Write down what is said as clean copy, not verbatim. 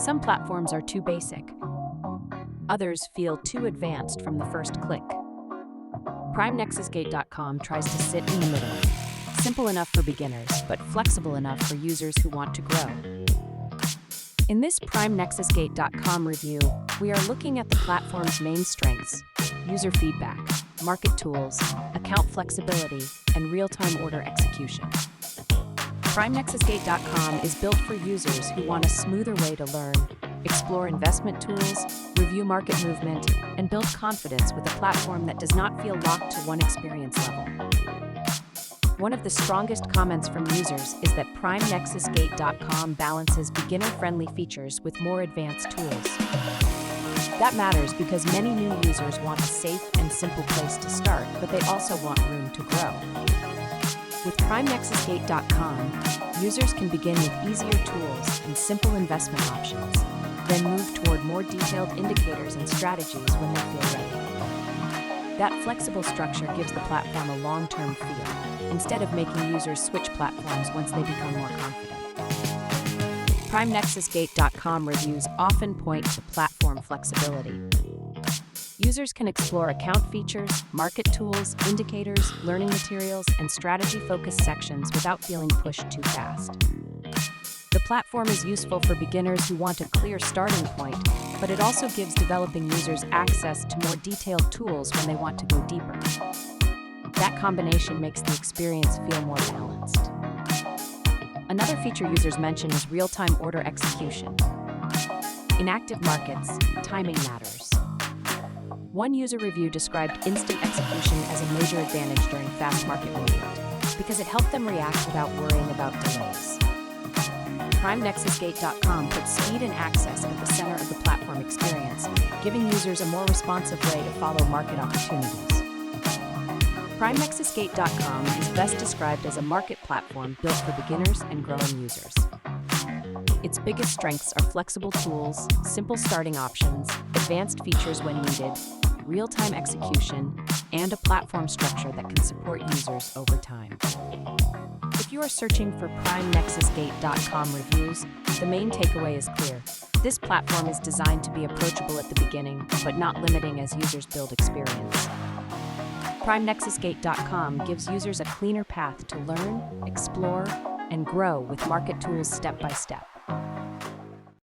Some platforms are too basic. Others feel too advanced from the first click. PrimeNexusGate.com tries to sit in the middle. Simple enough for beginners, but flexible enough for users who want to grow. In this PrimeNexusGate.com review, we are looking at the platform's main strengths: user feedback, market tools, account flexibility, and real-time order execution. PrimeNexusGate.com is built for users who want a smoother way to learn, explore investment tools, review market movement, and build confidence with a platform that does not feel locked to one experience level. One of the strongest comments from users is that PrimeNexusGate.com balances beginner-friendly features with more advanced tools. That matters because many new users want a safe and simple place to start, but they also want room to grow. With PrimeNexusGate.com, users can begin with easier tools and simple investment options, then move toward more detailed indicators and strategies when they feel ready. That flexible structure gives the platform a long-term feel, instead of making users switch platforms once they become more confident. PrimeNexusGate.com reviews often point to platform flexibility. Users can explore account features, market tools, indicators, learning materials, and strategy-focused sections without feeling pushed too fast. The platform is useful for beginners who want a clear starting point, but it also gives developing users access to more detailed tools when they want to go deeper. That combination makes the experience feel more balanced. Another feature users mention is real-time order execution. In active markets, timing matters. One user review described instant execution as a major advantage during fast market movement, because it helped them react without worrying about delays. PrimeNexusGate.com puts speed and access at the center of the platform experience, giving users a more responsive way to follow market opportunities. PrimeNexusGate.com is best described as a market platform built for beginners and growing users. Its biggest strengths are flexible tools, simple starting options, advanced features when needed, real-time execution, and a platform structure that can support users over time. If you are searching for PrimeNexusGate.com reviews, the main takeaway is clear. This platform is designed to be approachable at the beginning, but not limiting as users build experience. PrimeNexusGate.com gives users a cleaner path to learn, explore, and grow with market tools step by step.